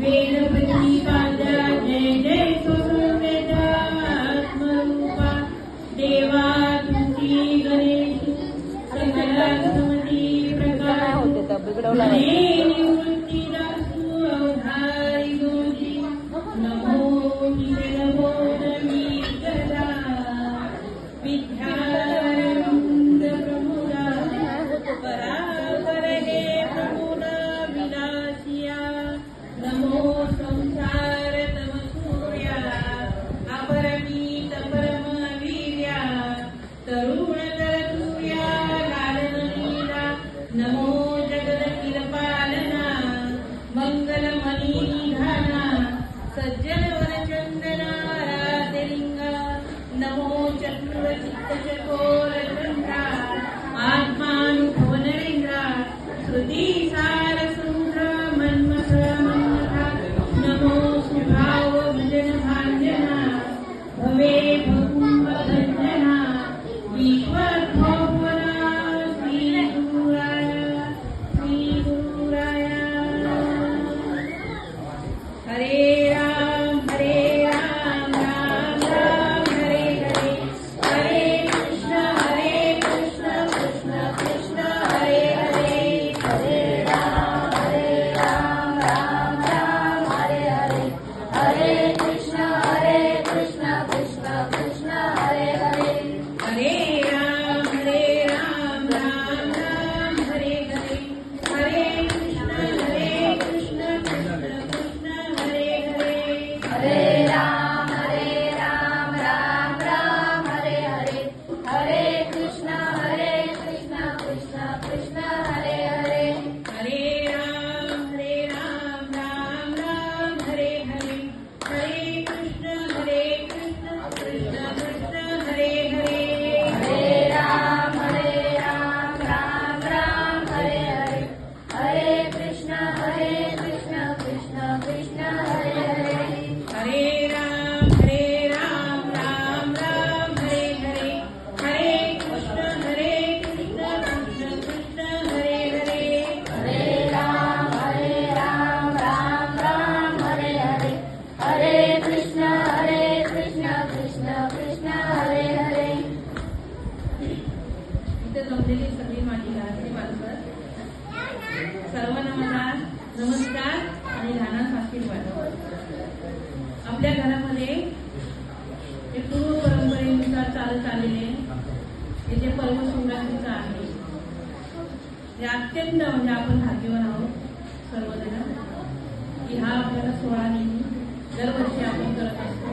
वेदप्रतिपाद्या जय जय स्वरूपा देवा तुझी गणेश सकला समती प्रकाश निवृत्ती दासू अवधारी दोषी नमो नमो नमी गदा विद्यानंद प्रमुदा पराकर हे प्रमुना विलासिया नमो संसार तम सूर्या अपरमित परम वीर्या तरुण तरतुर्या लालन लीला नमो जगदखिल पालना मंगल मनी निधाना सज्जन वरचंदना राधलिंगा नमो चतुर चित्त चकोर चंद्रा आत्मानुभव नरेंद्रा श्रुती सार समुद्र मन्मथा नमो सुभाव भजन भांजना भवे भकुंभ भंजना विश्वभुवना श्री गुरुराया हरे राम राम राम हरे हरे हरे कृष्ण कृष्ण कृष्ण हरे हरे हरे राम राम राम हरे हरे हरे कृष्ण कृष्ण कृष्ण हरे हरे हरे राम राम राम हरे हरे हरे कृष्ण कृष्ण कृष्ण हरे हरे हरे राम राम राम हरे हरे हरे कृष्ण कृष्ण कृष्ण हरे हरे हरे राम राम राम हरे हरे हरे कृष्ण कृष्ण कृष्ण हरे हरे हरे राम राम हरे हरे हरे कृष्ण कृष्ण कृष्ण हरे हरे हरे राम राम हरे हरे हरे कृष्ण कृष्ण कृष्ण हरे हरे हरे राम राम हरे हरे हरे कृष्ण कृष्ण कृष्ण हरे हरे इथे जमलेली सगळी माझी घरातली माणसं सर्वांना माझा नमस्कार आणि लहानाचा आशीर्वाद. आपल्या घरामध्ये हे पूर्व परंपरेनुसार चालत आलेले हे जे पर्व शिवरात्रीचं आहे हे अत्यंत म्हणजे आपण भाग्यवान आहोत सर्वजण की हा आपल्याला सोहळा नेहमी दरवर्षी आपण करत असतो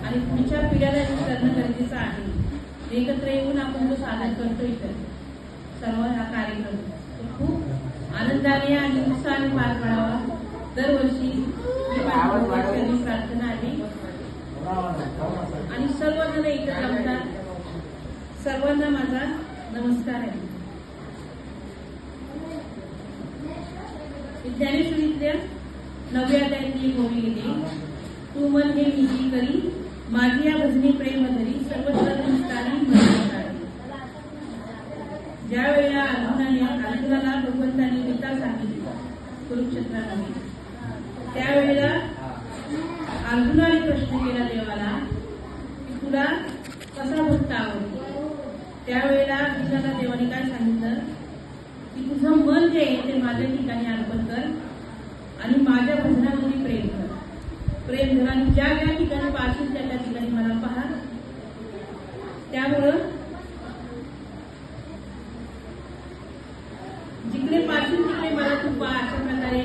आणि पुढच्या पिढ्याला हे करणं गरजेचं आहे. एकत्र येऊन आपण जो सादर करतो इथं सर्व हा कार्यक्रम तो खूप आनंदाने आणि उत्साहाने पार पडावा दरवर्षी ही प्रार्थना आहे. आणि सर्वजण एकत्र जमतात. सर्वांना माझा नमस्कार आहे. ज्ञानेश्वरीतल्या 9व्या अध्यायातली एक ओवी येते. तू मन हे निजी करी माझी या भजनी प्रेम धरी सर्वत्र निष्ठाने मनकारी. ज्या वेळेला अर्जुनाला भगवंतांनी गीता सांगितली कुरुक्षेत्रामध्ये त्यावेळेला अर्जुनाने प्रश्न केला देवाला की तुला कसा भक्त आवडतो. त्यावेळेला अर्जुनाला देवाने काय सांगितलं की तुझं मन जे आहे ते माझ्या ठिकाणी अर्पण कर आणि माझ्या भजनामध्ये प्रेम कर आणि ज्या ज्या ठिकाणी पाहशील त्या त्या ठिकाणी मला पहा. त्यामुळं जिकडे पाहशील तिकडे मला तू पहा अशा प्रकारे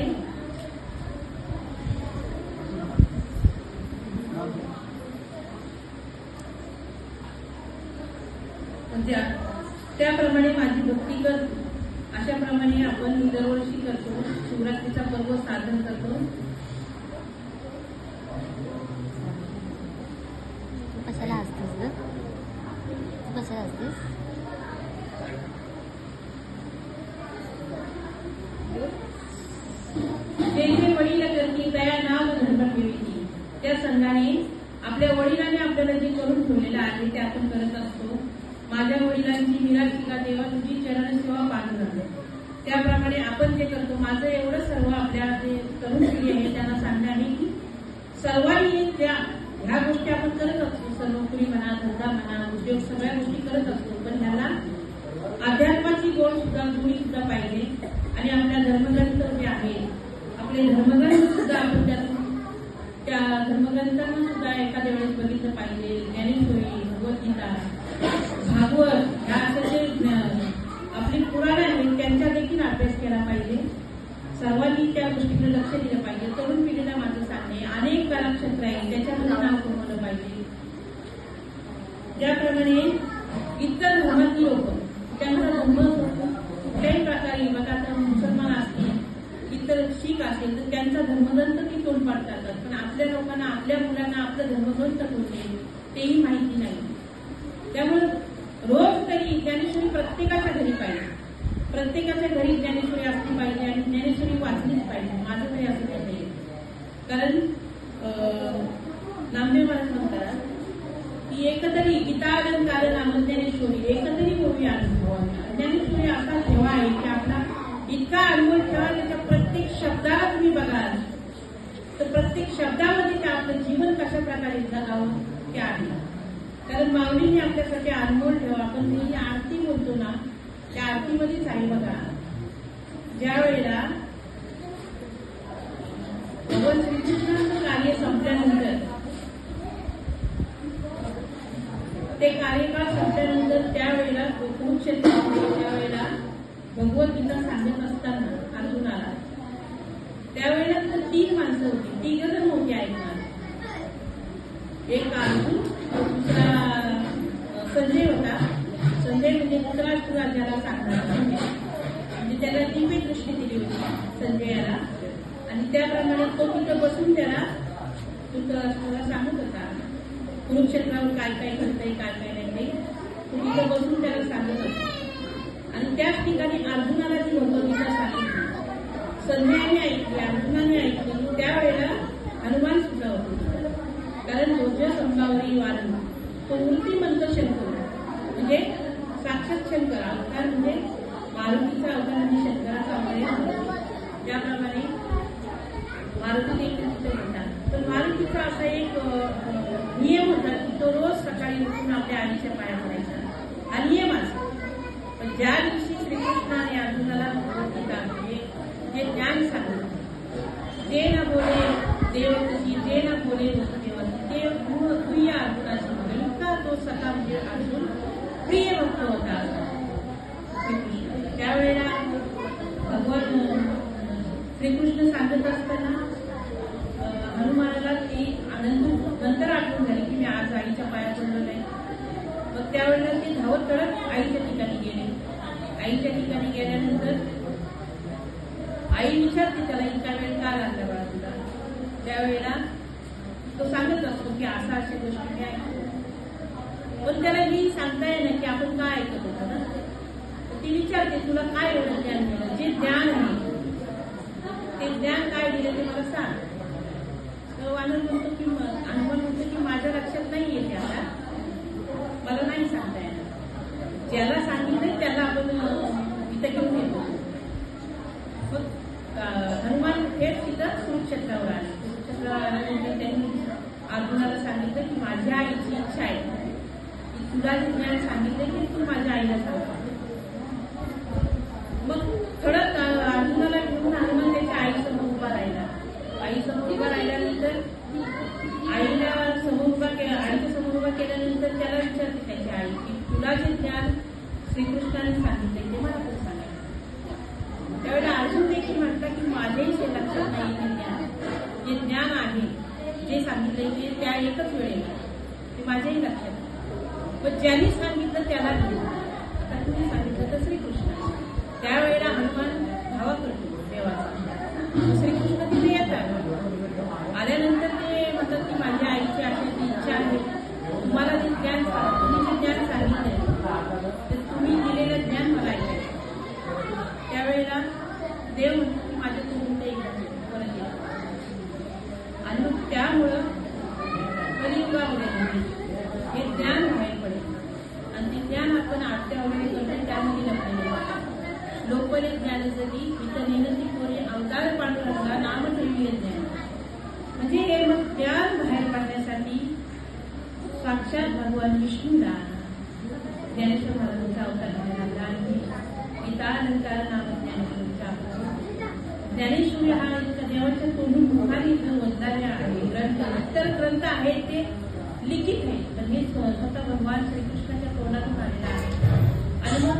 त्याप्रमाणे माझी भक्ती कर. अशाप्रमाणे आपण दरवर्षी करतो. शिवरात्रीचा पर्व साधन करतो. कशाला असतेस ग? कशाला असतेस? जे वडील करती त्या नाव धर्म ठेवली त्या संघाने आपल्या वडिलांनी आपल्याला जे करून ठेवलेलं आहे ते आपण करत असतो. माझ्या वडिलांची विराशिका देवा तुझी चरण सेवा पांडुरंग त्याप्रमाणे आपण जे करतो. माझं एवढं सर्व आपल्या जे तरुण पिढी आहे त्यांना सर्वांनी ह्या गोष्टी आपण करत असतो, सर्वपुरी म्हणा, धंदा म्हणा, उद्योग, सगळ्या गोष्टी करत असतो, पण ह्याला अध्यात्माची गुणी सुद्धा पाहिजे. आणि आपल्या धर्मग्रंथ जे आहे, आपले धर्मग्रंथ सुद्धा आपण त्या धर्मग्रंथांना सुद्धा एखाद्या वेळेस बघितलं पाहिजे. ज्ञानेश्वरी, भगवद्गीता, भागवत ह्या असे जे आपली पुराणे आहेत त्यांचा देखील अभ्यास केला पाहिजे. सर्वांनी त्या गोष्टीकडे लक्ष दिलं पाहिजे. तरुण पिढीला माझं सांगणे, अनेक कलाक्षेत्र आहे त्याच्यामध्ये नाव कमवलं पाहिजे. ज्याप्रमाणे इतर धर्मातली लोक त्यांचा धर्म कुठल्याही प्रकारे बघा, तर मुसलमान असतील, इतर शीख असेल तर त्यांचा धर्मग्रंथ ती तोंडपाठ करतात, पण आपल्या लोकांना, आपल्या मुलांना आपलं धर्मग्रंथ कोणते तेही माहिती नाही. त्यामुळे रोज तरी ज्ञानेश्वरी प्रत्येकाच्या घरी पाहिजे, प्रत्येकाच्या घरी ज्ञानेश्वरी असली पाहिजे आणि ज्ञानेश्वरी वाचलीच पाहिजे. माझं तरी असं आहे. कारण नामदेव महाराज म्हणतात की एकतरी गीतालंकार नाम ज्ञानेश्वरी, एकतरी होवी अनुभव. ज्ञानेश्वरी असा ठेवा आहे की आपला इतका अनुभव ठेवा, त्याच्या प्रत्येक शब्दाला तुम्ही बघाल तर प्रत्येक शब्दामध्ये ते आपलं जीवन कशा प्रकारे जगावं ते आहे. कारण माऊलीने आपल्यासाठी अनमोल ठेवा. आपण नेहमी आरती बोलतो ना, त्या आरतीमध्येच आहे बघा, ज्या वेळेला भगवान श्रीकृष्णांचं कार्य संपल्यानंतर, ते कार्यकाळ संपल्यानंतर त्यावेळेला कुरुक्षेत्रामध्ये त्यावेळेला भगवद्गीता सांगत असताना अर्जुनाला, त्यावेळेला तर 3 माणसं होती, 3 जण होती ऐकणार. एक अर्जुन, दुसरा संजय होता. संजय म्हणजे धृतराष्ट्र राजाला सांगणार, म्हणजे त्याला दिव्य दृष्टी दिली होती संजयाला. आणि त्याप्रमाणे तो तिथं बसून त्याला धृतराष्ट्राला सांगत होता कुरुक्षेत्रावर काय काय घडतंय, काय काय नाही, तो तिथं बसून त्याला सांगत होता. आणि त्याच ठिकाणी अर्जुनाला जी भगवद्गीता सांगितली, संजयाने ऐकली, अर्जुनाने ऐकली. त्यावेळेला हनुमान सुद्धा होते. कारण रोज संभावरी वारण तो मूर्तिमंत शंकर, म्हणजे साक्षात शंकर अवतार, म्हणजे मारुतीचा अवतार आणि शंकराचा अवतार. त्याप्रमाणे मारुती देखील तिथे म्हणतात. तर मारुतीचा असा एक नियम होता की तो रोज सकाळी उठून आपल्या आईच्या पाया पडायचा, हा नियम असतो. पण ज्या दिवशी श्रीकृष्णाने अर्जुनाला भगवद्गीता म्हणजे जे ज्ञान सांगितलं, ते न बोले देवकी, ते न बोले वसुदेवकी, ते प्रिय अर्जुनाची मुलं, इतका तो स्वतः म्हणजे अर्जुन प्रिय भक्त होता श्रीकृष्ण. त्यावेळेला भगवान श्रीकृष्ण सांगत असताना हनुमानाला ती आनंद नंतर आठवण झाली की मी आज आईच्या पाया पडलो नाही. मग त्यावेळेला ते धावत करत आईच्या ठिकाणी गेले. आईच्या ठिकाणी गेल्यानंतर आई विचारते त्याला, इतका वेळ का लागला बाळा तुला? त्यावेळेला तो सांगत असतो की अशा अशा गोष्टी मी ऐकतो, पण त्याला ही सांगता येणार की आपण काय ऐकत होतो ना. ती विचारते तुला काय एवढं ज्ञान मिळालं, जे ज्ञान आहे ते ज्ञान काय दिलं ते मला सांग. तर आनंद म्हणतो की हनुमान म्हणतो की माझ्या लक्षात नाही येते आता, मला नाही सांगता येणार. ज्याला सांगितलं त्याला आपण इथं घेऊन येतो. मग हनुमान थेट तिथं कुरुक्षेत्रावर आले. कुरुक्षेत्रावर आल्यानंतर त्यांनी अर्जुनाला सांगितलं की माझ्या आईची इच्छा आहे की तुला जे ज्ञान सांगितलं की तू माझ्या आईला सांग. मग थोडं अर्जुनाला घेऊन हनुमान त्याच्या आईसमोर उभा राहिला. आईसमोर उभा राहिल्यानंतर आईला समोर उभा केला. आईच्या समोर उभा केल्यानंतर त्याला विचारते त्याची आई की तुला जे ज्ञान श्रीकृष्णाने सांगितले ते मला पण सांगायचं. त्यावेळेला अर्जुन देखील म्हटलं की माझेही ते लक्षात नाही ते ज्ञान, जे ज्ञान आहे जे सांगितले ते त्या एकच वेळेला ते माझ्याही लक्षात नाही. पण ज्यांनी सांगितलं त्याला आता तुम्ही सांगितलं तर श्रीकृष्ण. त्यावेळेला हनुमान धावा करतो देवाचा. श्रीकृष्ण तिथे येतात. आल्यानंतर ते म्हणतात की माझ्या आईची अशी इच्छा आहे, तुम्हाला जे ज्ञान तुम्ही जे ज्ञान सांगितलं ते तुम्ही दिलेलं ज्ञान मला ऐकायचं. त्यावेळेला देव म्हणतो की माझ्या तोंडून ते परत येईल. आणि मग त्यामुळं कलियुगामध्ये हे ज्ञान बाहेर पडेल आणि ते ज्ञान आपण आरत्या वगैरे करतो त्यामध्ये लपलेलं. लोकले ज्ञान जगी इथं निनंदी कोरे अवतार पांडुरंगा नाम ठेवी ज्ञान. म्हणजे हे मग त्या देवाच्या तोंडून मुखाने जो वंदाने आहे ग्रंथ, इतर ग्रंथ आहेत ते लिखित आहे, पण हे स्वतः भगवान श्रीकृष्णाच्या तोंडातून आलेला आहे. आणि मग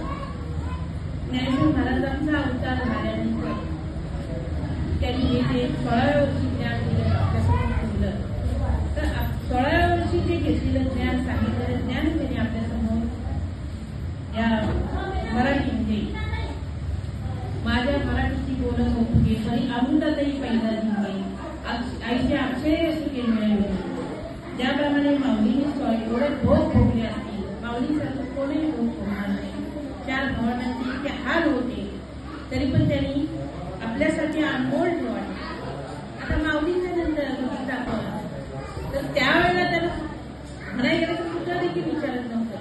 ज्ञानेश्वर महाराजांचा अवतार झाल्यानंतर त्यांनी हे जे 16व्या वर्षी ज्ञान दिलं आपल्यासमोर ठेवलं, तर 16व्या वर्षी जे घेतलेलं ज्ञान, सांगितलेलं ज्ञान त्यांनी आपल्यासमोर या मराठीमध्ये माझ्या मराठीची बोलत होते तरी अमृतातही पहिला जिंके आईचे अक्षरे असे मिळवले. ज्याप्रमाणे माऊलीने एवढे भोग भोगले असतील, माऊलीसारखं कोणीही भोग भोगणार नाही. 4 भवनांचे इतके हाल होते तरी पण त्यांनी आपल्यासाठी अनमोल ठेवले. आता माऊलीच्या नंतर बघितलं आपण तर त्यावेळेला त्याला म्हणायला गेलं तर कुठला देखील विचारत नव्हतं.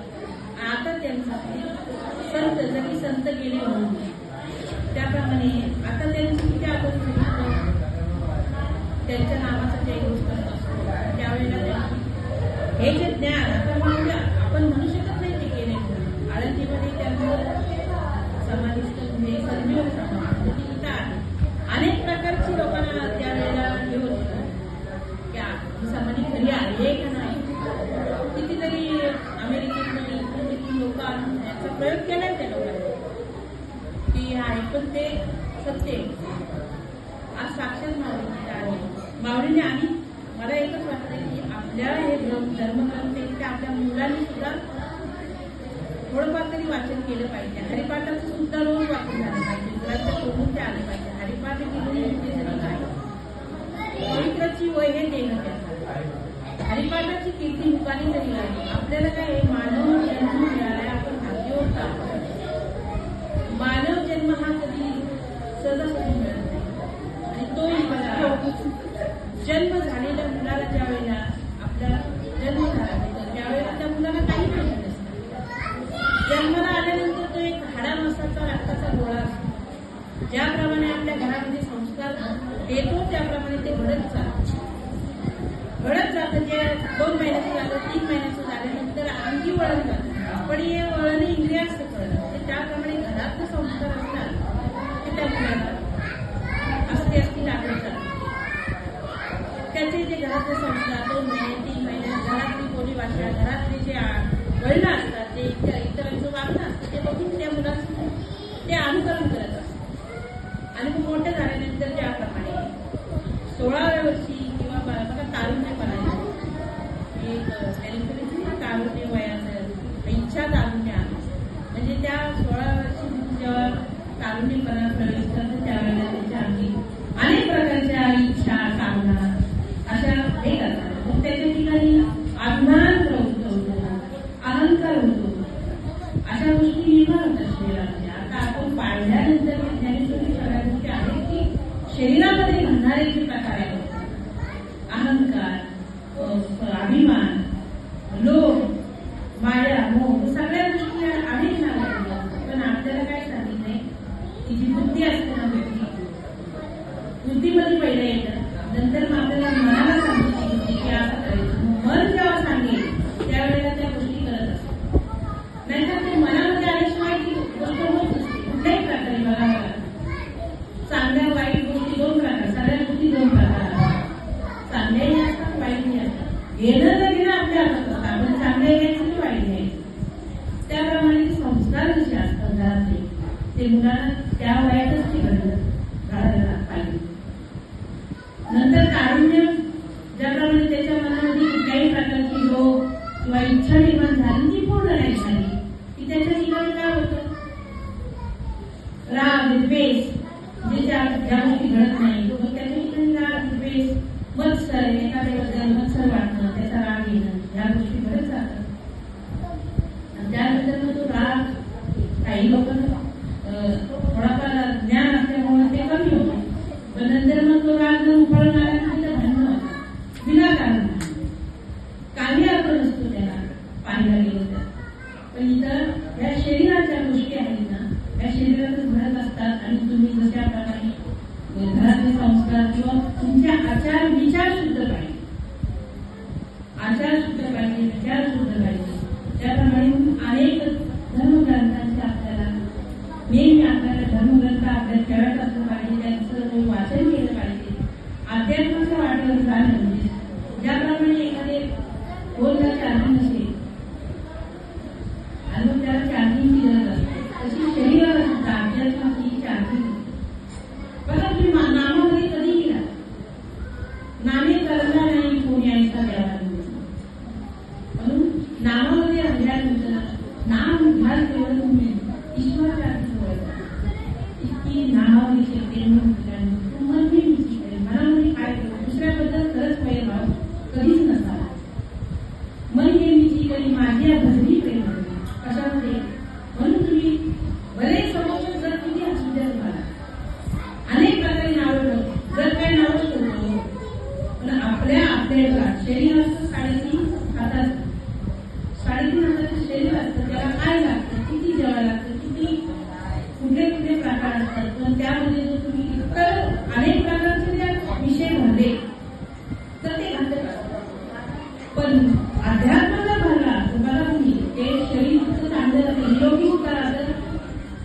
आता त्यांसाठी संत जरी संत गेले म्हणून त्याप्रमाणे आता त्यांची किती आपण त्यांच्या नावासाठी एक गोष्ट असतो. त्यावेळेला त्यांची हे जे ज्ञान आपण म्हणू शकत नाही ते केले. आळंदीमध्ये त्यांचं समाधिस्थ म्हणजे संजीवन समाधी तिथं आहे. अनेक प्रकारची लोकांना त्यावेळेला हे होतं की ही समाधी खरी आहे का नाही. कितीतरी अमेरिकेमध्ये इकडून लोक आणून याचा प्रयोग केलाय त्या लोकांनी की आहे, पण ते सत्य आज साक्षात माऊलीने आहे. माऊलीने आणि मला एकच वाटतं की आपल्या हे धर्मग्रंथ आपल्या मुलांनी सुद्धा थोडंफार तरी वाचन केलं पाहिजे. हरिपाठाचं सुद्धा रोज वाचन झालं पाहिजे. ग्रंथ शोधून ते आले पाहिजे. हरिपाठ केलं तरी काय पवित्राची वय हे देणं त्याचं. हरिपाठाची कीर्ती मुखाने तरी लागली. आपल्याला काय मानव जन्म मिळाला, आपण भाग्यवंत आहोत. मानव जन्म हा कधी सहजासहजी मिळत नाही. आणि तोही बघा जन्म झालेल्या मुलाला ज्या वेळेला आपला जन्म झाला होता त्यावेळेला त्या मुलाला काही माहिती नसतं. जन्माला आल्यानंतर तो एक हाडामासाचा रक्ताचा गोळा असतो. ज्याप्रमाणे आपल्या घरामध्ये संस्कार देतो त्याप्रमाणे ते घडत जातं. जे 2 महिन्याचं झालं, 3 महिन्याचं झाल्यानंतर अंगी वळण जातं. पण हे वळण इंद्रिय असतं कळलं. त्याप्रमाणे घरातले संस्कार असतात ते त्या मुलाला असते लागत जातात. त्याचे जे घरातले संस्कार 2 महिने 3 महिने घरातली बोली भाषा, घरातले जे वळणं असतात ते इतरांचं वागणं असतं ते बघून त्या मुलाचं ते अनुकरण करत असतात. आणि मग मोठं झाल्यानंतर त्याप्रमाणे 16व्या वर्षी किंवा बघा तारुण्यपणा तारुण्य वयाचं इच्छा तारुण्य म्हणजे त्या 16 वर्षी जेव्हा तारुण्यपणा प्रवेश करतो त्यावेळेला त्याच्या अंगी अनेक प्रकारच्या इच्छा कामना अशा हे करतात. मग त्याच्या ठिकाणी अभिमान प्रवृत्त होतो, अहंकार होतो, अशा गोष्टी निर्माण होतात शरीरामध्ये. आता आपण पाळल्यानंतर ज्ञानेश्वरी सगळ्या गोष्टी आहेत की शरीरामध्ये घडणारे जे प्रकार आहेत अहंकार, अभिमान, लोभ, माया, मोह सगळ्या गोष्टी अनेक नावाच्या. पण आपल्याला काय सांगितलंय की जी बुद्धी असते ना बुद्धीमध्ये पहिलं येतं, नंतर मग आपल्याला मनाला सांगितली बुद्धी की असं करायचं. मन जेव्हा सांगेल त्यावेळेला त्या गोष्टी करत असतात. नाहीतर ते मनामध्ये आल्याशिवाय ती गोष्ट होत नसते. कुठल्याही प्रकारे बघा चांगल्या वाईट गोष्टी 2 प्रकार, सगळ्या गोष्टी 2 प्रकार, चांगल्याही असतात वाईटही असतात. घेणं तर घेणं आपल्या हातात असतं. आपण चांगले घ्यायचं की वाईट घ्यायचं. त्याप्रमाणे संस्कार जसे असतात घरातले ते मुलांना त्या वयातच ते घडायला पाहिजे. नंतर कारुण्य ज्याप्रमाणे त्याच्या मनामध्ये कुठल्याही प्रकारची लोभ किंवा इच्छा निर्माण झाली ती पूर्ण नाही झाली की त्याच्या ठिकाणी काय होतं राग, द्वेष म्हणजे ज्या गोष्टी घडत नाही मग त्याच्या ठिकाणी राग, द्वेष, मत्सर, एखाद्याबद्दल मत्सर वाटणं, त्याचा राग येणं या गोष्टी घडत जातात. आणि त्यानंतर मग तो राग काही लोकांना थोडाफार ज्ञान असल्यामुळे ते कमी होते. पण नंतर मग तो राग जर उफाळून आला की तिथं भांडणं विनाकारण काही अर्थ नसतो त्याला पाहायला गेलो तर. पण इथं या शरीराच्या गोष्टी आहेत ना या शरीरातच घडत असतात. आणि तुम्ही जशा प्रकारे घरातले संस्कार किंवा तुमचे आचार विचार शुद्ध पाहिजे, आचार शुद्ध पाहिजे, विचार शुद्ध पाहिजे. त्याप्रमाणे अनेक धर्मग्रंथांचे आपल्याला नेहमी आपल्याला धर्मग्रंथ आपल्या खेळत असलं पाहिजे, त्यांचं वाचन केलं पाहिजे. काही झालं म्हणजे ज्याप्रमाणे एखादे फोनला चार्जिंग असेल आणि मग त्याला चार्जिंगची गरज असते तशी शरीराला सुद्धा अध्यात्माची चार्जिंग. बघा तुम्ही नामामध्ये कधी गेला नामे करता नाही कोणी ऐसा द्यावा म्हणून नामामध्ये अध्यात्म नाम घ्याल तेवढं तुम्ही ईश्वराच्या इतकी नामावली शक्ती मन मी मनामध्ये काय करू दुसऱ्याबद्दल खरंच प्रेम कधीच नसावा. मन हे मिची कधी माझ्या भजनी प्रेम कशामध्ये म्हणून तुम्ही बरेच समोर जर किती असू द्या तुम्हाला अनेक प्रकारे नावं ठेवतो जर काही नावं ठेवतो पण आपल्या शरीराचं 3.5 हातात 3.5 हाताचं शरीर असतं त्याला काय लागतं किती जेवायला लागतं किती कुठले कुठले प्रकार असतात पण त्यामध्ये जर तुम्ही इतर अनेक प्रकारचे जर विषय भरले तर ते घातक असतात. पण अध्यात्माला भरला तुम्हाला तुम्ही ते शरीर सुद्धा चांगलं राहतं निरोगी सुद्धा राहतं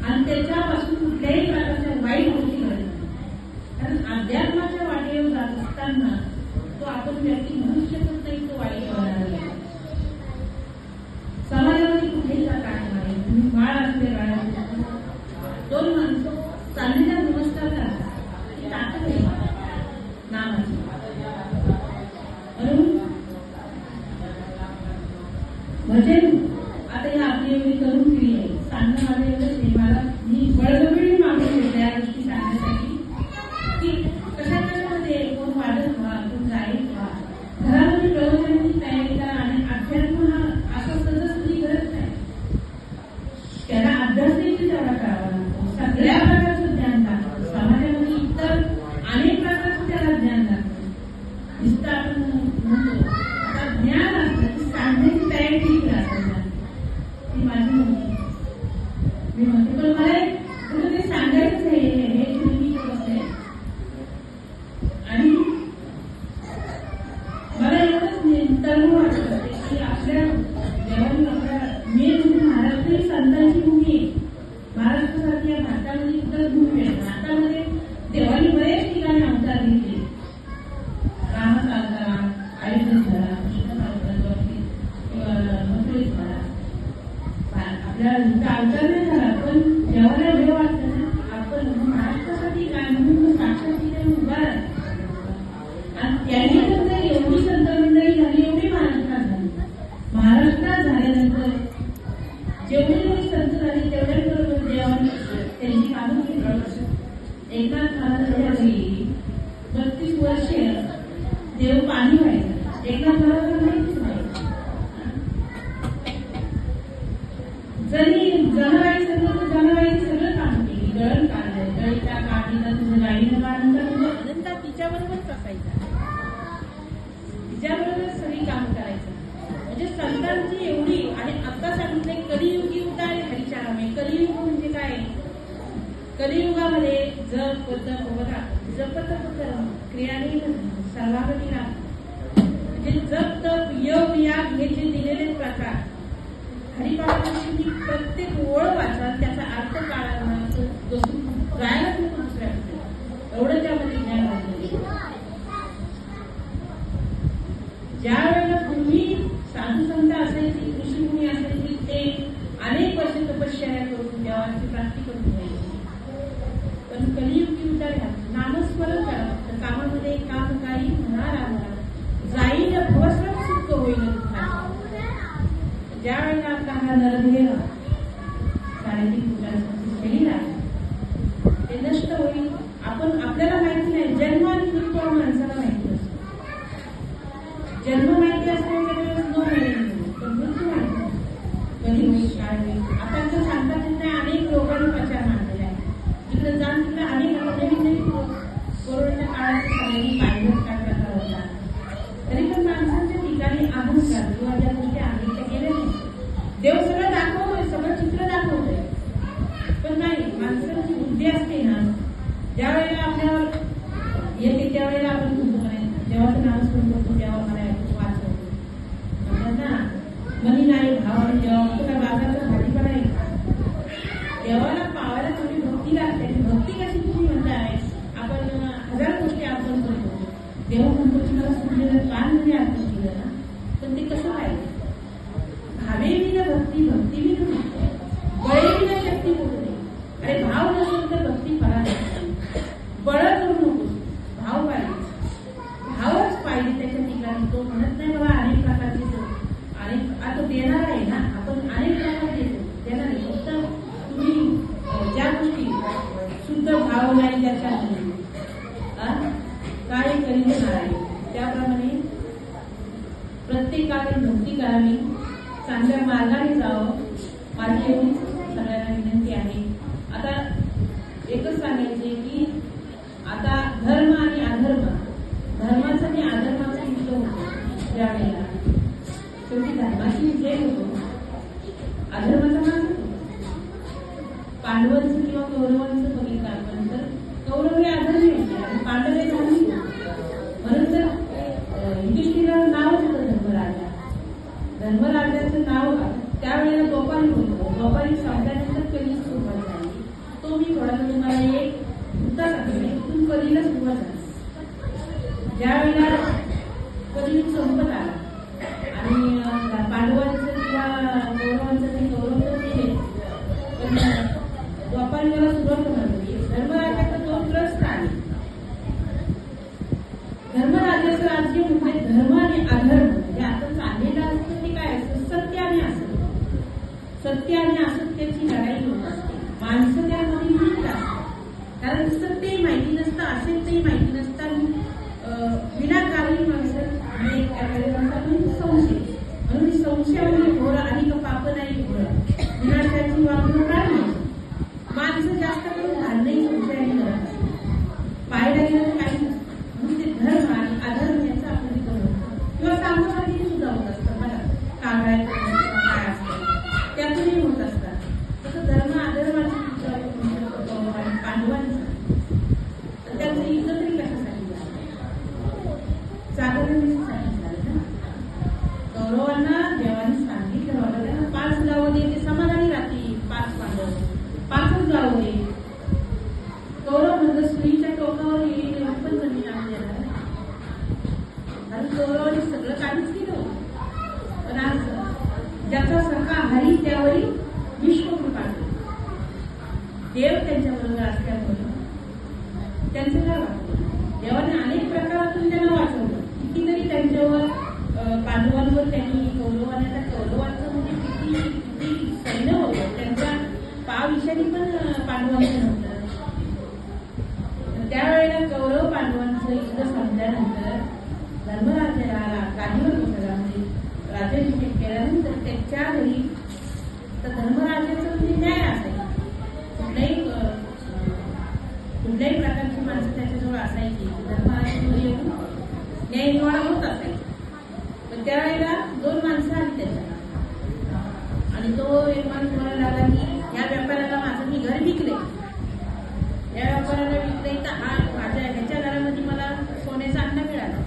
आणि त्याच्यापासून कुठल्याही प्रकारच्या वाईट गोष्टी घडत नाही. कारण अध्यात्माच्या वाटेवर जात असताना तो आपण व्यक्ती म्हणू शकत नाही तो वाईट होणार आहे. समाजामध्ये कुठेही काय नाही तुम्ही बाळ असले बाळ 2 माणसं चाललेल्या नमस्कार करतात ही ताकद आहे नामाची. म्हणून भजन आता ही आपली एवढी तरुण पिढी आहे सांगणं माझं एवढंच नाही मला मी बळजबरी मागून घेतल्या या गोष्टी सांगण्यासाठी की कशा कशामध्ये कोण वाढत व्हा कोण जाईल व्हा घरामध्ये प्रवचनाची तयारी करा आणि अध्यात्म हा असं सहज गरज नाही त्याला अभ्यास देखील तेवढा करावा लागतो. सगळ्या प्रकारचं ज्ञान लागतं समाजामध्ये इतर अनेक प्रकारचं त्याला ज्ञान लागतं. नुसतं आपण म्हणतो आता ज्ञान असतं की सांगण्याची तयारी ठीक राहतं ती माझी मी म्हणते पण मला कुठं ते सांगायचंच आहे हे तुम्ही करत आहे आणि मला एवढंच तरुण वाटत की आपल्या देवानी आपल्या मेन म्हणजे महाराष्ट्र ही संतांची भूमी आहे. महाराष्ट्रासारखी या भारतामध्ये सुद्धा भूमी आहे. भारतामध्ये देवानी बरेच ठिकाणी अवतार घेतले रामाचा अवतार अयोध्येत झाला कृष्णाचा अवतार मथुरेत झाला आपल्या अवतार नाही झाला पण देवाला वेळ वाटतं ना आपण महाराष्ट्रासाठी काय म्हणून साक्षात उभा आणि त्यांनी नंतर एवढी संत मंडळी झाली एवढी महाराष्ट्रात झाली. महाराष्ट्रात झाल्यानंतर जेवढे जेवढी संत झाली तेवढ्याबरोबर देवाने त्यांची कामं केली. एकनाथ महाराजांच्या वेळी 32 वर्षे देव पाणी व्हायचं एकनाथ महाराजांना माहितीच नाही. जरी जनाबाई सगळं तर जनाबाईने सगळं काम केली गळण काढलं गळीचा काढीचा तुझं गाडीनं काढून तुझं अजंता तिच्याबरोबरच असायचा तिच्याबरोबर सगळी काम करायचं म्हणजे संतांची एवढी आणि आता सांगितले कलियुगी उतारे हरिचारामे. कलियुग म्हणजे काय कलियुगामध्ये जप जप बघा जपत क्रियाने सर्वागती लागतो म्हणजे जप तप योग याग हे जे दिलेले प्रकार हरिपाठाची प्रत्येक ओळ वाचा त्याचा अर्थ काढायला जायलाच नको दुसऱ्या एवढं त्यामध्ये ज्ञान वाटलं. ज्या वेळेला पूर्वी साधू संत असायची ऋषीमुनी असायची ते अनेक वर्ष तपश्चर्या करून देवाची प्राप्ती करून घ्यायची. पण कलियुगी उतार नामस्मरण करा फक्त कामामध्ये कामकारी होणार आम्हाला जाईल भवस्वरूप सुख होईल. ज्या वेळेला आपला हा नरदेह 3.5 फुटांचं शरीर आहे ते नष्ट होईल. आपण आपल्याला माहिती नाही जन्म आणि मृत्यू माणसाला माहिती असतो. जन्म माहिती असण्याच्या वेळेस न मिळेल पण मृत्यू माहिती कधी होईल काय होईल. आता जर सांगता तिथे अनेक रोगांनी प्रचार मांडलेला आहे तिकडे जाऊन तिकडे अनेक नवीन नवीन कोरोनाच्या काळात सगळ्यांनी पाहिलं काय प्रकार होता तरी पण माणसांच्या ठिकाणी अहंकार किंवा ज्या गोष्टी आहेत त्या गेल्या नाही. देव सगळं दाखवतोय सगळं चित्र दाखवतोय पण नाही माणसाची बुद्धी असते ना ज्या वेळेला आपल्यावर येते त्यावेळेला आपण म्हणतो देवाचं नाव स्मरण करतो देवा मला वाचवतो म्हणतात ना मनी नाही भावाने देवा काय बाजाराचा भाजीपाला आहे देवाला पावायला थोडी भक्ती लागते. भक्ती कशी तुम्ही म्हणताय आपण 1000 गोष्टी आपण करतो देव म्हणतो की मला सूर्याला पान जरी अर्पण केलं ना पण ते कसं पाहिजे, भावे विना भक्ती भक्ती विना बळे विना शक्ती पोचते. अरे भाव नसेल तर भक्ती फळा नाही. बळ करू नकोस, भाव पाहिजे, भावच पाहिजे त्याच्या ठिकाणी. तो म्हणत नाही मला अनेक प्रकार देतो, अनेक आता देणार आहे ना, आपण अनेक प्रकार देतो देणार आहे. फक्त तुम्ही ज्या गोष्टी शुद्ध भाव नाही त्याच्यामध्ये काय करीत नाही त्याप्रमाणे प्रत्येकाने भक्ती करावी, चांगल्या मार्गाने जावं. माझी एवढी सगळ्यांना विनंती आहे. आता एकच सांगायचे की आता धर्म आणि अधर्म, धर्माचं आणि अधर्माचं युद्ध होतं ज्या वेळेला, शेवटी धर्माची विजय होतो, अधर्माचा नाश होतो. पांडवांचं किंवा कौरवांचं बघितलं आपण तर कौरव हे अधर्मी होते आणि पांडव हे धार्मिक होते. म्हणून तर युधिष्ठिराचं नावच होतं धर्मराजा. धर्मराजाचं नाव त्यावेळेला गोपालिक होतं. गोपालिक शब्दानंतर कधी सुरुवात झाली. तो मी थोडा तुम्हाला एक मुद्दा सांगते. तिथून कधीला सुरुवात झाली. ज्यावेळेला कधी संपत आला आणि पांडवांचं किंवा कौरवांचं ते कौरव तर केले, पण गोपालिकाला सुरुवात होणार होती. धर्मराजाचा तो त्रस्त आले. धर्मराजाचं राज्य म्हणजे धर्म आणि अधर्म म्हणजे आता चाललेलं असतं ते काय असतं, सत्य आणि असत्य. सत्य आणि असत्याची लढाई होत असते. माणसं त्यामध्ये गुंतलेली असतात, कारण सत्यही माहिती नसतं, असत्यही माहिती नसतं. विनाकारण माणसं संशय, म्हणून संशयामुळे घोर आणि पाप नाही घोर विनाशाची वागणूक काढणे. माणसं जास्त करून भांडणही संशयाने करत असतात. पाहायला गेलं तर काही नसतं. म्हणून ते धर्म आणि अधर्म याचा आपण करतो किंवा सामोसामनी सुद्धा होत असतं. मला काय असतं त्यातूनही होत असतात. तसं धर्म अधर्माची आणि पांडवांचं तर त्यांचं युद्ध तरी कशासाठी झालं, जागरणासाठी झालं ना. कौरवांना देवाने सांगितलं होतं त्यांना 5 जावं दे, ते समाधानी राहतील. 5 पांडव 5च जावं दे. कौरव म्हणलं सुईच्या टोकावर येईल पण जमीन आपल्याला, कारण कौरवाने सगळं काहीच केलं होतं. पण आज ज्याचा सखा हरी त्यावरील विश्वकृपा देव त्यांच्याबरोबर असल्यामुळे त्यांचं काय वाटतं. देवाने अनेक प्रकारातून त्यांना वाचवलं. कितीतरी त्यांच्यावर पांडवांवर त्यांनी कौरवांना कौरवांचं म्हणजे किती सैन्य होतं. त्यांच्या पाविषयी पण पांडवांचं नव्हतं. त्यावेळेला कौरव पांडवांचं युद्ध संपल्यानंतर धर्मराजाला गादीवर बसला, म्हणजे राज्याभिषेक केल्यानंतर त्याच्या घरी तर धर्मराजाचं म्हणजे न्याय असायचं. कुठल्याही प्रकारची माणसं त्याच्याजवळ असायची. धर्मराजाजवळ येऊन न्याय निवाडा होत असायचा. पण त्यावेळेला 2 माणसं आली त्याच्या, आणि तो एक माणूस म्हणायला लागला की या व्यापाऱ्याला माझं मी घर विकले, या व्यापाऱ्याला विकले तर हा माझ्या ह्याच्या घरामध्ये मला सोन्याचा अंडा मिळाला.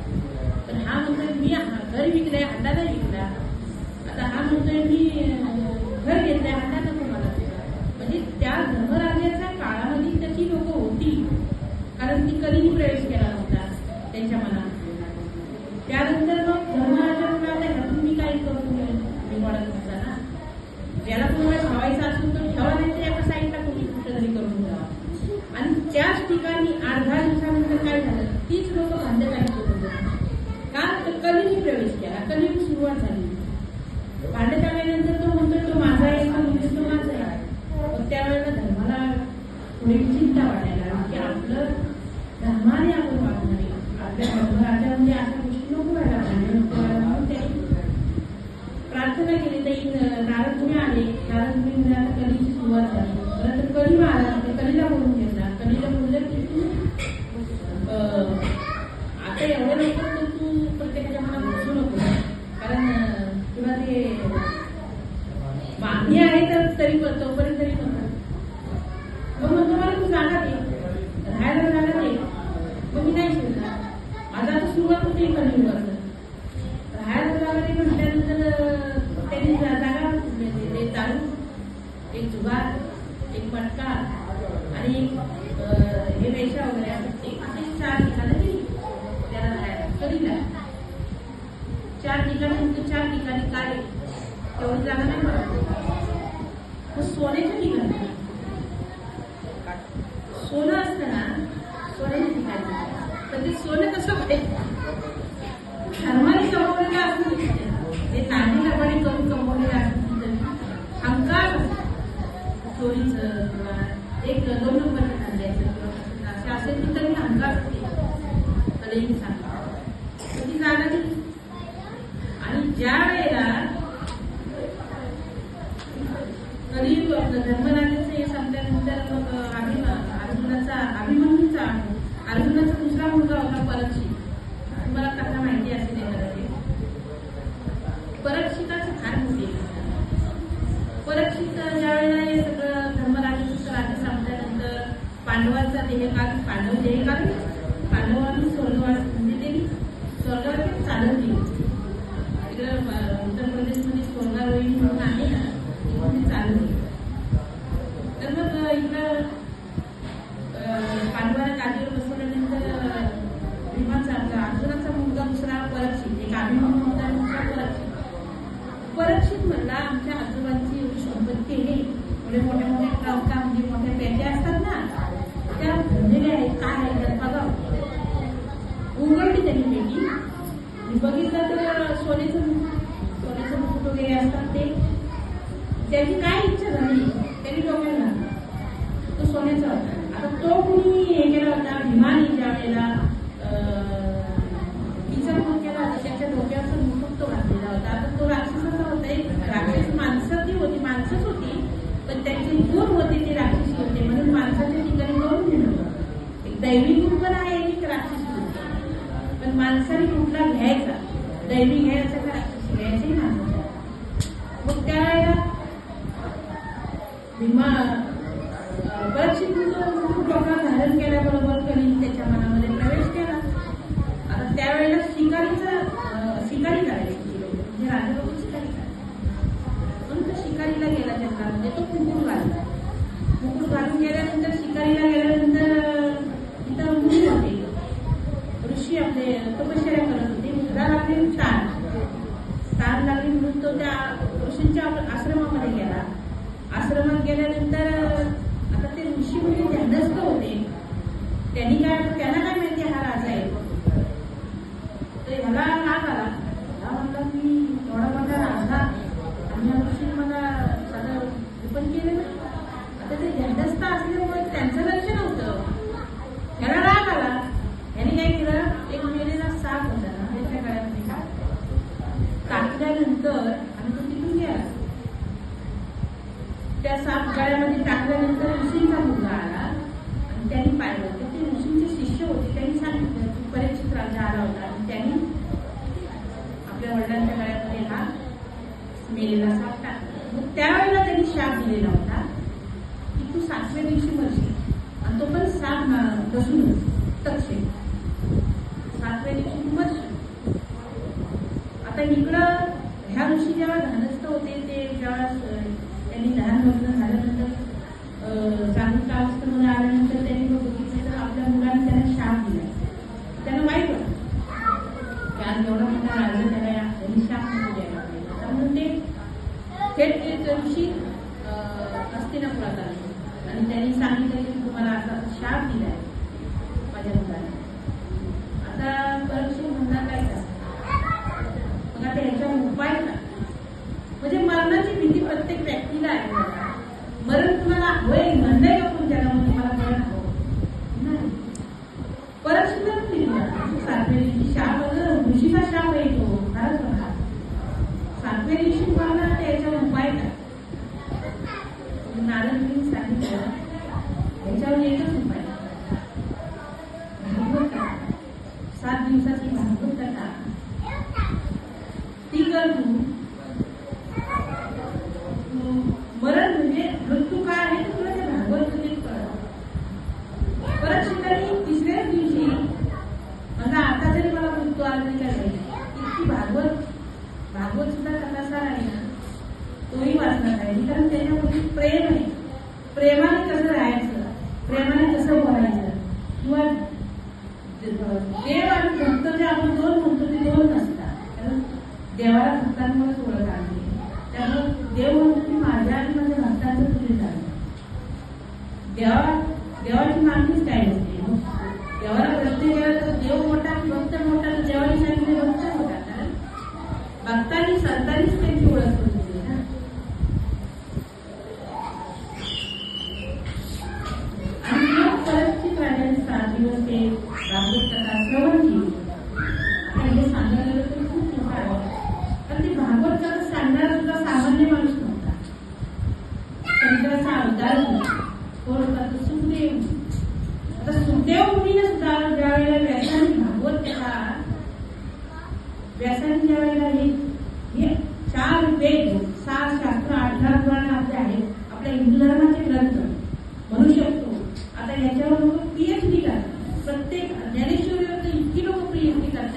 पण हा म्हणतोय मी घर विकले, अंडा नाही विकला. आता हा म्हणतोय मी घर घेतलंय, अंडा नको मला. म्हणजे त्या धर्मराजाच्या काळामध्ये त्याची लोक होती, कारण ती कधीही प्रवेश केला नव्हता त्यांच्या मनात. त्यानंतर मग धर्मराजा म्हणाला ह्यातून मी काही करू निवडत नव्हता ना. याला कोणाला ठेवायचं असेल तर ठेवा, नाही तर एका साईडला कोणी कुठेतरी करून ठेवा. आणि त्याच ठिकाणी 8-10 दिवसानंतर काय झालं, तीच लोक भांडे काढत होते. का तर कधीही प्रवेश केला, कधीही सुरुवात झाली. भांडे काढल्यानंतर तो म्हणतो तो माझा आहे, तो म्हणजे तो माझा आहे. पण त्यावेळेला धर्माला थोडी चिंता वाटायला लागली की आपलं धर्माने आपण वागणार आहे. आपल्या धर्मराजामध्ये अशा गोष्टी नको व्हायला पाहिजे. म्हणून त्यांनी प्रार्थना केली. तर नारद मुनी आले. नारद मुनी म्हणाला कधीची सुरुवात झाली. परत कधी आला, कधीला बोलून घेतला. कधीला बोललं की तू आता एवढं लवकर तर तू प्रत्येकाच्या मनात बसू नको, कारण तुला ते मागणी आहे तर तरी तोपर्यंत तरी म्हणतात. मग म्हणतो मला तू जागा दे, राहायला जागा दे. मग मी नाही शिकणार. माझा आता सुरुवात होती कलियुगाचं. राहायला जागा दे म्हटल्यानंतर त्यांनी जागा ते चालू, एक जुगार, एक मटका आणि हे रेषा वगैरे असं 4 ठिकाणं दिली त्याला राहायला. ठिकाणी तू 4 ठिकाणी काय तेवढी जागा नाही पडत. मग सोन्याच्या ठिकाणी सोनं असतं ना, सोन्याच्या ठिकाणी तर ते सोनं कसं पाहिजे धर्माने कमवलेलं असतं ते नाणी लबाडी करून कमवलेलं असतं. हमकार चोरीचं किंवा 1-2 नंबरचं खांद्याचं किंवा असे असेल तर मी हमकार होते कलेही सांगतो ती जागा दिली. आणि ज्या वेळेला कधी धर्मराजाचं हे संपल्यानंतर मग अर्जुनाचा दुसरा मुलगा होता परीक्षित. तुम्हाला कथा माहिती असेल एखाद्या परीक्षिताचं फार मोठी. परीक्षित ज्या वेळेला हे सगळं धर्मराजाचं राज्य संपल्यानंतर पांडवांचा देह काढून पांडवांनी स्वर्गवास म्हणजे ते स्वर्गावर चालत गेली. तिकडं उत्तर प्रदेशमध्ये स्वर्गारोहिणी म्हणून आहे ना, तिथे चालत गेली. तर मग इकडं पांडवाला गादीवर बसवल्यानंतर भीमाचा अर्जुनाचा मुलगा दुसरा परीक्षित, एक अभिमन्यू होता दुसरा परीक्षित म्हणला आमच्या आजोबांची एवढी संपत्ती आहे, एवढे मोठ्या मोठ्या ट्रका म्हणजे मोठ्या पेट्या असतात ना त्या भरलेल्या आहेत, काय आहे त्यात बघा. उघडली त्यांनी पेटी आणि बघितलं तर सोन्याचं मुकुट वगैरे असतात ते. त्याची काय इच्छा झाली त्यांनी डोक्यात घातला, तो सोन्याचा होता. आता तो कुणी हे केला होता भीमाने ज्या वेळेला तिचा फोन केला होता त्याच्या डोक्याचा मुकुट तो घातलेला होता. आता तो राक्षसाचा होता, एक राक्षस माणसाची होती, माणसंच होती पण त्यांचे गुण होते ते राक्षसी होते म्हणून माणसाच्या ठिकाणी करून दिलं होतं. एक दैवी गुण पण आहे एक राक्षसी होते पण माणसाने कुठला घ्यायचा, दैवी घ्यायचा का राक्षसी घ्यायचंही माणसाचा. मग त्यावेळेला भीमा परीक्षित डोक्यात धारण केल्याबरोबर कधी त्याच्या मनामध्ये प्रवेश केला. आता त्यावेळेला शिकारी करायची म्हणजे राजा लोक शिकारी करायचे म्हणून तो शिकारीला गेला जंगलामध्ये. तो मुकुट घालून गेल्यानंतर शिकारीला गेल्यानंतर तिथं मुली होते, ऋषी आपले तपश्चर्या करत होते. मुद्रा लागली ताण लागली म्हणून तो त्या ऋषींच्या आश्रमामध्ये गेला. आश्रमात गेल्यानंतर आता ते ऋषी म्हणजे ध्यानस्थ होते, त्यांना काय माहिती हा राजा आहे. तर ह्याला राग आला, म्हणला की एवढा मोठा राजा आणि या ऋषीने मला साधं ओपन केलं नाही. आता ते ध्यानस्थ असल्यामुळे त्यांचं लक्ष नव्हतं, ह्याला राग आला. ह्याने काय केलं, एक मेलेला साप होता ना त्याच्या गळ्यामध्ये टाकल्यानंतर आणि तो तिथून गेला. त्या साप गळ्यामध्ये टाकल्यानंतर ऋषींचा मुलगा आला आणि त्यांनी पाहिलं तर ते ऋषींचे शिष्य होते. त्यांनी सांगितलं की परीक्षित राजा आला होता आणि त्यांनी आपल्या वडिलांच्या गळ्यामध्ये हा मेलेला साप टाकला. मग त्यावेळेला त्यांनी शाप दिलेला होता की तू 7व्या दिवशी मरशील आणि तो पण साप बसूनच तक्षे 7व्या दिवशी तू मरशील. आता इकडं ह्या ऋषी जेव्हा धानस्थ होते ते जेव्हा त्यांनी लहान लग्न झाल्यानंतर जागृतावस्थेमध्ये आल्यानंतर त्यांनी बघितलं तर आपल्या मुलांनी त्यांना शाप दिला. त्यांना वाईट वाटतं की आज एवढा मोठा राजा त्यांनी शाप नको द्यायला पाहिजे. त्यामुळे ते थेट ते ऋषी हस्तिनापुरात आले आणि त्यांनी सांगितलं की तुम्हाला असा शाप दिलाय माझ्या मुलाने. आता परीक्षित म्हणणार काय का मग आता ह्याच्यावर उपाय का, म्हणजे मरणाची भीती प्रत्येक व्यक्तीला आहे. मरण तुम्हाला हवंय म्हणलंय का कोण त्याला मग तुम्हाला मरण हवं नाही. परीक्षितच दिली 7व्या दिवशी शाप ऋषीचा शाप आहे तो खरंच बघा. 7व्या दिवशी मरणार तर याच्यावर उपाय काय. नारदजींनी सांगितलं याच्यावर एकच उपाय, भागवत कथा. 7 दिवसाची भागवत कथा ती कर तू. मरण म्हणजे मृत्यू काय आहे तुला ते भागवत कथेत कळलं. परत शिकायला 3ऱ्याच दिवशी माझा आता जरी मला मृत्यू आला तरी काय इतकी भागवत सुद्धा कथा सार आहे देवाची मागणीच काय नसते. देवाला प्रश्न केला तर देव मोठा भक्त मोठा, तर देवाने सांगितले भक्त मोठा. कारण भक्तांनी संतांनीच त्यांची ओळख करून दिली ना. आणि मग परतची राजाने 7 दिवस ते भागवत कथा श्रवण केली. आता हे सांगायला गेलं तर खूप मोठा आहे, पण ते भागवत कथा सांगणारा सुद्धा सामान्य माणूस नव्हता. शंकराचा अवतार होता. कोण होता तो? सुखदेव. आता सुखदेव मुनीने सुद्धा ज्या वेळेला व्यासांनी भागवत कथा, व्यासांनी ज्या वेळेला हे 4 वेद, 6 शास्त्र, 18 पुराण आपले आहेत, आपल्या हिंदू धर्माचे ग्रंथ म्हणू शकतो. आता याच्यावर लोक PhD करतात. प्रत्येक ज्ञानेश्वरीवर तर इतकी लोक PhD करतात.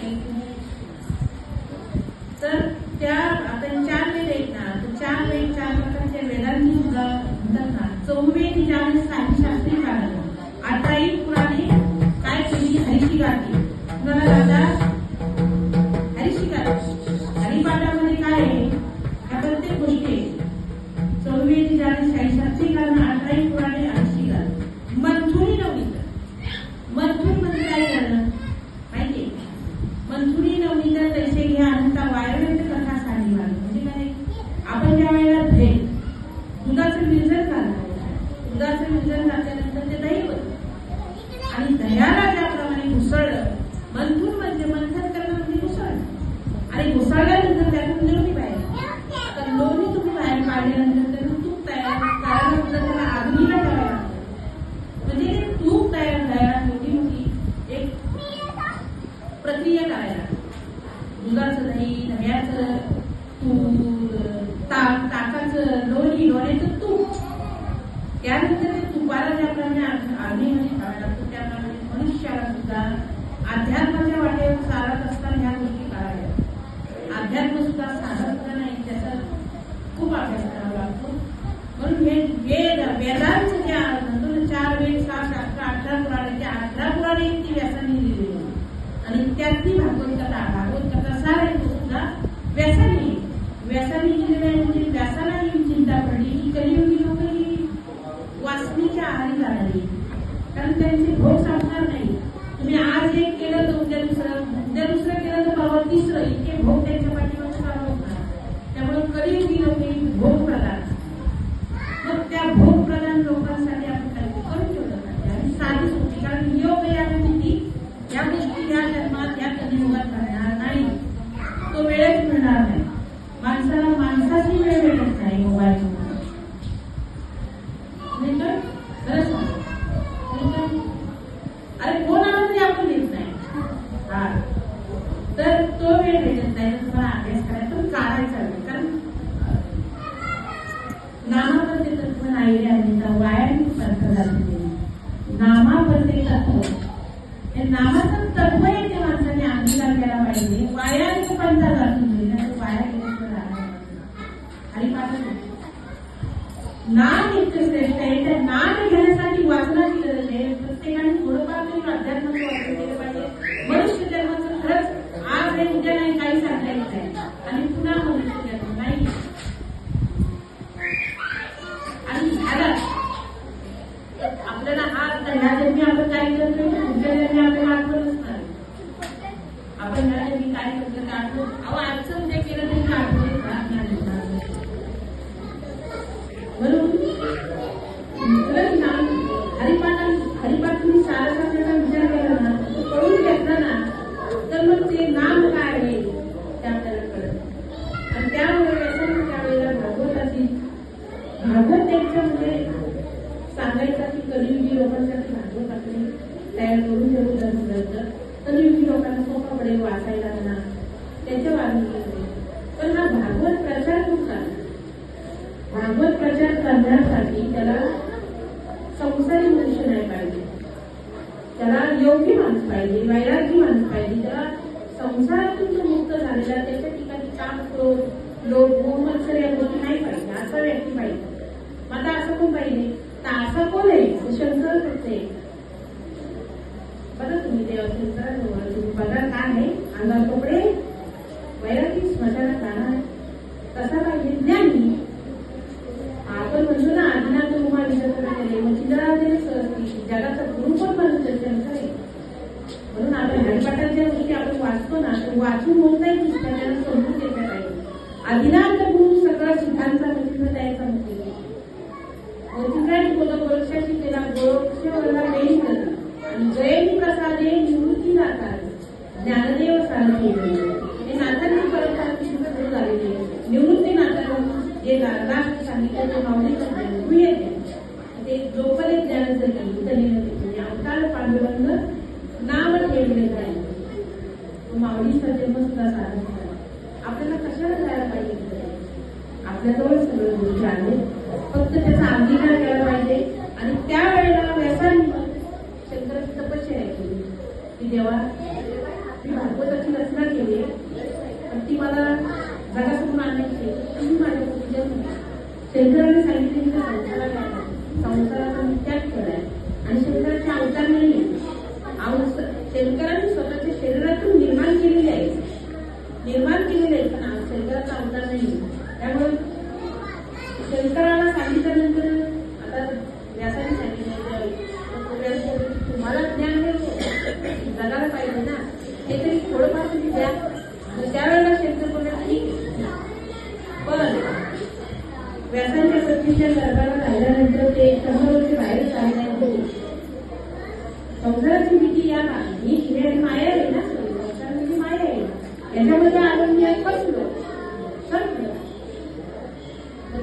तर त्या आता 4 वेद आहेत ना, तर 4 वेद 4 प्रकारच्या वेदांची सुद्धा म्हणतात ना. 4वेद ज्यावेळेस काही शास्त्री काढलं, 18 पुराणे काय केली? हरीची गाठी. कुणाला गातात? हरीची गाठी. हरिपाठामध्ये काय आहे? या प्रत्येक गोष्टी 4वेद ज्यावेळेस काही शास्त्री काढणं, 18 पुराणे हरीची गाठी. मंथुरी नवनीत. मंथुरी म्हणजे काय करणं माहितीये? मंथुरी नवनीत पैसे घ्या अनंता वायव्य कथा सांगली म्हणजे काय? आपण ज्या वेळेला दुधाचं विरजन करणार, दुधाचं विरजन घातल्यानंतर ते दही होतं आणि दह्याला ज्याप्रमाणे घुसळलं, मंथून म्हणजे मंथन करणं म्हणजे घुसळणं, आणि घुसळल्यानंतर त्यातून लोणी बाहेर. आता लोणी तुम्ही बाहेर काढल्यानंतर त्यातून तूप तयार करायला सुद्धा त्याला आगीला ठेवायला लागतं. म्हणजे तूप तयार करायला मोठी मोठी एक प्रक्रिया करायला. दुधाचं दही, दह्याचं तूप, ताकाचं लोणी, लोण्याचं तूप. त्यानंतर ते तुपाला ज्याप्रमाणे अग्नीमध्ये ठेवायला लागतो, त्याप्रमाणे मनुष्याला सुद्धा अध्यात्माच्या वाटेवर चालत असताना ह्या गोष्टी कराव्या. अध्यात्म सुद्धा साधन सुद्धा नाही, त्याचा खूप अभ्यास करावा लागतो. म्हणून हे वेदांचं जे म्हणतो 4 वेद, 6 शास्त्र, 18 पुराणे, त्या 18 पुराणे ती व्यासांनी लिहिलेली आणि त्यातली भागवत कथा सार आहे तो सुद्धा व्यासांनी लिहिलेला आहे. म्हणजे व्यासाला ही चिंता पडली की कलियुगी लोक ही वासनेच्या आहारी जाणारी, कारण त्यांचे भोग संपणार नाही. तुम्ही आज एक केलं तर उद्या दुसरं केलं तर परवा तिसरं, इतके भोग त्यांच्या पाठीवर चालू होणार. त्यामुळे कलियुगी लोक ही भोग प्रदान. मग त्या भोग प्रदान लोकांसाठी आपण काही करून ठेवलं पाहिजे आणि साधी सुट्टी, कारण योग या गोष्टी या जन्मात या कलियुगात घडणार नाही. तो वेळच मिळणार नाही. माणसाला माणसाची वेळ मिळत नाही मोबाईल. अरे कोण आला तरी आपण येत नाही. हा, तर तो वेळ भेटत नाही. तर तुम्हाला अभ्यास करायचा पण काढायचा वेळ, कारण नामाप्रते तत्व नाही रे अनिता, वायाने अर्थ झाले. नामाप्रते तत्व, हे नामाचं तत्व आहे ते माणसाने अंगीकार केला पाहिजे. वायाने पंचा जातून वाया गेल्याशिवाय राहणार. हरिपाठ नाम इतकं श्रेष्ठ आहे. त्या नाम घेण्यासाठी वाचनाची गरज आहे. प्रत्येकाने थोडंफार तरी अध्यात्माचं वाचन केलं पाहिजे. मनुष्य जन्माचं खरंच आज आहे उद्या नाही, काही सांगता येत नाही आणि पुन्हा मनुष्य जन्म नाही. आणि झालं आपल्याला ह्या जन्मी आपण काय करतोय, पुढच्या जन्मी आपल्याला आठवण नसणार. आपण ह्या जन्मी काय करतो ते आठवण, आजचं उद्या केलं तरी आठवण म्हणून हरिपाठ तुम्ही सारखा विचार केला ना, कळून घेतला ना, तर मग ते नाम काय आहे ते आपल्याला कळत. आणि त्यामुळे त्यावेळेला भागवत त्यांच्यामध्ये सांगायचा की कलियुगी लोकांसाठी भागवत आपली तयार करून ठेवलं. कलियुगी लोकांना सोपा पडेल वाचायला म्हणा, त्याच्या वाढवले. पण हा भागवत प्रचार खूप चालला. भागवत प्रचार करण्यासाठी त्याला संसारी मनुष्य नाही पाहिजे, त्याला योगी माणूस पाहिजे, वैरागी माणूस पाहिजे, त्याला संसारातून जो मुक्त झालेला त्याच्या ठिकाणी काम, क्रोध, लोभ, मोह, मत्सर या गोष्टी नाही पाहिजे, असा व्यक्ती पाहिजे. आता असं कोण पाहिजे? तर असं कोण आहे? शंकर करते. बघा तुम्ही देवाच्या तुम्ही बघा काय आहे, अंगात कपडे, वैरागी, स्मशानात राहणार, कसा पाहिजे? ज्ञानी. आपण म्हणतो ना आदिनाथ तुम्हाला विचार केले, मग वाचून होत नाही पुस्तक, त्यांना समजून घेतलं पाहिजे. आदिनाथ गुरु सगळा सिद्धांचा म्हणजे त्याचा मुख्य गोरक्षा शिकेला गोरक्षवरला मेन करता आणि जयंती प्रसादे निवृत्ती नाकार ज्ञानदेव सारखे हे नाथांची परंपरा सुरू झालेली आहे. निवृत्ती नाकार जे लास्ट सांगितलं ते माऊली ते जोपर्यंत ज्ञानाचं केलं अवतार पांडुरंग नाव ठेवले जाईल. माऊलीचा जन्म सुद्धा साधन झाला. आपल्याला कशाला जायला पाहिजे? आपल्याजवळ सगळं गोष्टी आहेत, फक्त त्याचा अंगीकार केला पाहिजे. आणि त्यावेळेला व्यासांनी शंकराची तपस्या केली की देवा मी भागवताची रचना केली पण ती मला जगासमोर आणण्याची तुम्ही माझ्या पूजन शंकराने सांगितले की संसाराचा मी त्याग केलाय आणि शंकराचे अवतार नाही. शंकराने स्वतःच्या शरीरातून निर्माण केलेले आहे पण शंकराचा अवतार नाही. त्यामुळे शंकराला सांगितल्यानंतर आता व्यासाने सांगितलं तुम्हाला ज्ञान जगायला पाहिजे ना, हे तरी थोडंफार तुम्ही द्या. त्यावेळेला शंकर बोलले पण व्यासांच्या पत्नीच्या गर्भाला राहिल्यानंतर ते 100 वर्ष बाहेर चालले. संसाराची भीती या ही माया आहे ना, संसाराची माया आहे, याच्यामध्ये आनंद फसलो.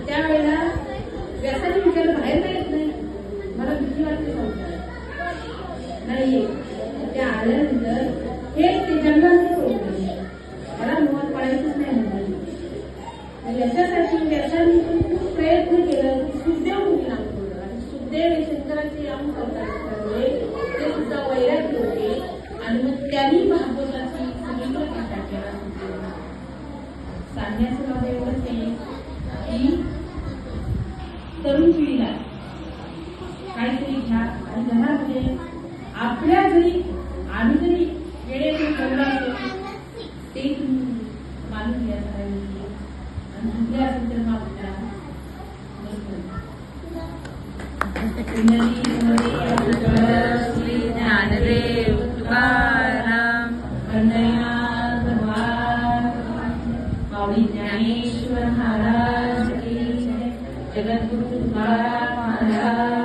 त्यावेळेला व्यासाने विचार बाहेर नाही येत नाही, मला भीती वाटते संसार नाहीये. त्या आल्यानंतर हे ते जन्माने सोडले, मला मुळात पडायचंच नाही म्हणाले. याच्यासाठी व्यासाने खूप प्रयत्न केला. सुखदेव मुली नाव ठेवलं आणि सुखदेव हे शंकराचे अंग असल्यामुळे ते सुद्धा वैराग्य होते आणि मग त्यांनी भागवताची सगळीकडे टीका केला. सांगण्याचं माझं एवढंच आहे की तरुण पिढीला काहीतरी घ्या आणि घरामध्ये आपल्या जरी आम्ही जरी वेळेतून ठेवला असतो ते तुम्ही मानून घ्या आणि दुसरे असेल तर मागूया. श्री ज्ञानदेव तुकाराम पंढरीनाथ भगवान माऊली ज्ञानेश्वर महाराज की जय. जगद्गुरु तुकाराम महाराज